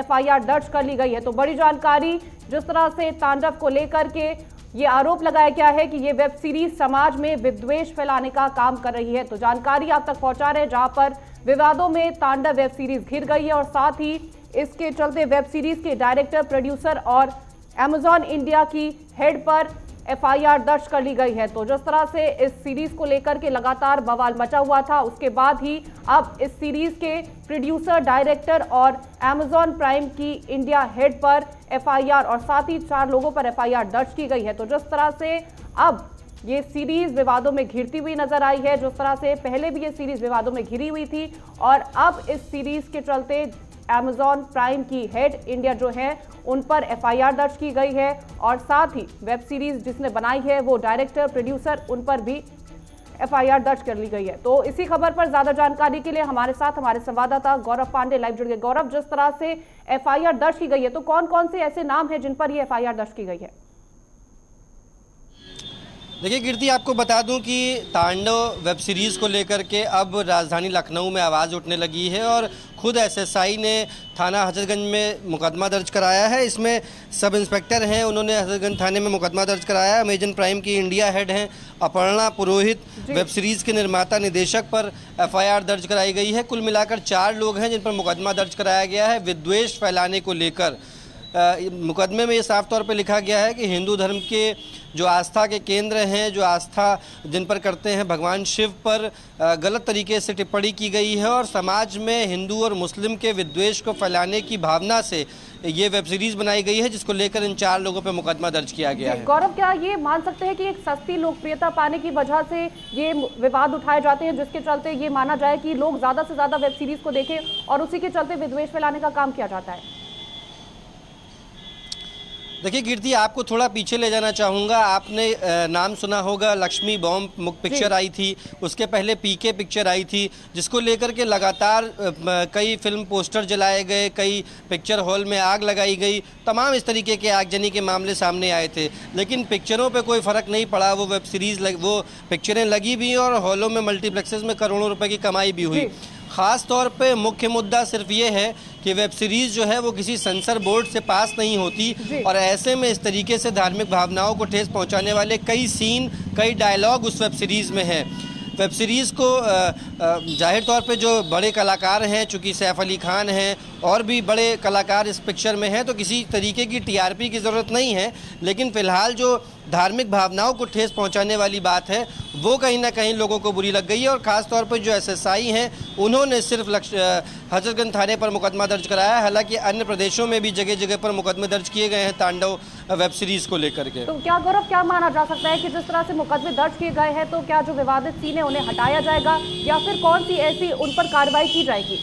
FIR दर्ज कर ली गई है। तो बड़ी जानकारी, जिस तरह से तांडव को लेकर के ये आरोप लगाया गया है कि ये वेब सीरीज समाज में विद्वेष फैलाने का काम कर रही है, तो जानकारी आप तक पहुंचा रहे हैं जहां पर विवादों में तांडव वेब सीरीज घिर गई है और साथ ही इसके चलते वेब सीरीज के डायरेक्टर, प्रोड्यूसर और अमेजॉन इंडिया की हेड पर एफआईआर दर्ज कर ली गई है। तो जिस तरह से इस सीरीज को लेकर के लगातार बवाल मचा हुआ था, उसके बाद ही अब इस सीरीज के प्रोड्यूसर, डायरेक्टर और अमेजॉन प्राइम की इंडिया हेड पर एफआईआर और साथ ही 4 लोगों पर एफआईआर दर्ज की गई है। तो जिस तरह से अब ये सीरीज विवादों में घिरती हुई नजर आई है, जिस तरह से पहले भी ये सीरीज विवादों में घिरी हुई थी और अब इस सीरीज के चलते अमेजॉन प्राइम की हेड इंडिया जो है उन पर एफआईआर दर्ज की गई है और साथ ही वेब सीरीज जिसने बनाई है वो डायरेक्टर, प्रोड्यूसर, उन पर भी एफआईआर दर्ज कर ली गई है। तो इसी खबर पर ज्यादा जानकारी के लिए हमारे साथ हमारे संवाददाता गौरव पांडे लाइव जुड़ गए। गौरव, जिस तरह से एफआईआर दर्ज की गई है तो कौन कौन से ऐसे नाम हैं जिन पर ये एफआईआर दर्ज की गई है? देखिए कीर्ति, आपको बता दूं कि तांडव वेब सीरीज़ को लेकर के अब राजधानी लखनऊ में आवाज़ उठने लगी है और खुद एसएसआई ने थाना हजरतगंज में मुकदमा दर्ज कराया है। इसमें सब इंस्पेक्टर हैं, उन्होंने हजरतगंज थाने में मुकदमा दर्ज कराया है। अमेजन प्राइम की इंडिया हेड हैं अपर्णा पुरोहित, वेब सीरीज़ के निर्माता, निदेशक पर एफआईआर दर्ज कराई गई है। कुल मिलाकर 4 लोग हैं जिन पर मुकदमा दर्ज कराया गया है विद्वेष फैलाने को लेकर। मुकदमे में ये साफ तौर पे लिखा गया है कि हिंदू धर्म के जो आस्था के केंद्र हैं, जो आस्था जिन पर करते हैं भगवान शिव पर गलत तरीके से टिप्पणी की गई है और समाज में हिंदू और मुस्लिम के विद्वेष को फैलाने की भावना से ये वेब सीरीज बनाई गई है, जिसको लेकर इन 4 लोगों पर मुकदमा दर्ज किया गया है। गौरव, क्या ये मान सकते हैं कि एक सस्ती लोकप्रियता पाने की वजह से ये विवाद उठाए जाते हैं, जिसके चलते ये माना जाए कि लोग ज्यादा से ज्यादा वेब सीरीज को देखें और उसी के चलते विद्वेष फैलाने का काम किया जाता है? देखिए कीर्ति, आपको थोड़ा पीछे ले जाना चाहूँगा। आपने नाम सुना होगा, लक्ष्मी बॉम्ब पिक्चर आई थी, उसके पहले पीके पिक्चर आई थी, जिसको लेकर के लगातार कई फिल्म पोस्टर जलाए गए, कई पिक्चर हॉल में आग लगाई गई, तमाम इस तरीके के आगजनी के मामले सामने आए थे। लेकिन पिक्चरों पे कोई फ़र्क नहीं पड़ा, वो वेब सीरीज़ वो पिक्चरें लगी भी और हॉलों में, मल्टीप्लेक्सेस में करोड़ों रुपए की कमाई भी हुई। ख़ास तौर पे मुख्य मुद्दा सिर्फ ये है कि वेब सीरीज़ जो है वो किसी सेंसर बोर्ड से पास नहीं होती और ऐसे में इस तरीके से धार्मिक भावनाओं को ठेस पहुंचाने वाले कई सीन, कई डायलॉग उस वेब सीरीज़ में हैं। वेब सीरीज़ को जाहिर तौर पे जो बड़े कलाकार हैं, चूँकि सैफ अली खान हैं और भी बड़े कलाकार इस पिक्चर में हैं, तो किसी तरीके की टीआरपी की ज़रूरत नहीं है। लेकिन फ़िलहाल जो धार्मिक भावनाओं को ठेस पहुंचाने वाली बात है वो कहीं ना कहीं लोगों को बुरी लग गई है और ख़ास तौर पर जो एसएसआई हैं उन्होंने सिर्फ हजरतगंज थाने पर मुकदमा दर्ज कराया है। हालांकि अन्य प्रदेशों में भी जगह जगह पर मुकदमे दर्ज किए गए हैं तांडव वेब सीरीज़ को लेकर के। तो क्या गौरव, क्या माना जा सकता है कि जिस तरह से मुकदमे दर्ज किए गए हैं तो क्या जो विवादित सीन है उन्हें हटाया जाएगा या फिर कौन सी ऐसी उन पर कार्रवाई की जाएगी?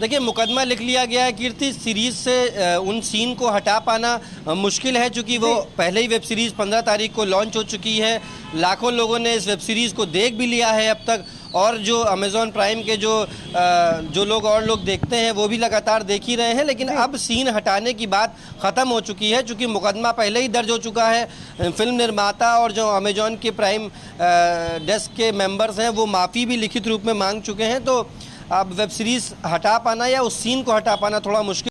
देखिए, मुकदमा लिख लिया गया है कीर्ति, सीरीज से उन सीन को हटा पाना मुश्किल है, चूँकि वो पहले ही वेब सीरीज़ 15 तारीख को लॉन्च हो चुकी है। लाखों लोगों ने इस वेब सीरीज़ को देख भी लिया है अब तक और जो अमेज़ॉन प्राइम के जो लोग और लोग देखते हैं वो भी लगातार देख ही रहे हैं। लेकिन अब सीन हटाने की बात ख़त्म हो चुकी है, चूँकि मुकदमा पहले ही दर्ज हो चुका है। फिल्म निर्माता और जो अमेज़ॉन के प्राइम डेस्क के मेंबर्स हैं वो माफ़ी भी लिखित रूप में मांग चुके हैं। तो अब वेब सीरीज़ हटा पाना या उस सीन को हटा पाना थोड़ा मुश्किल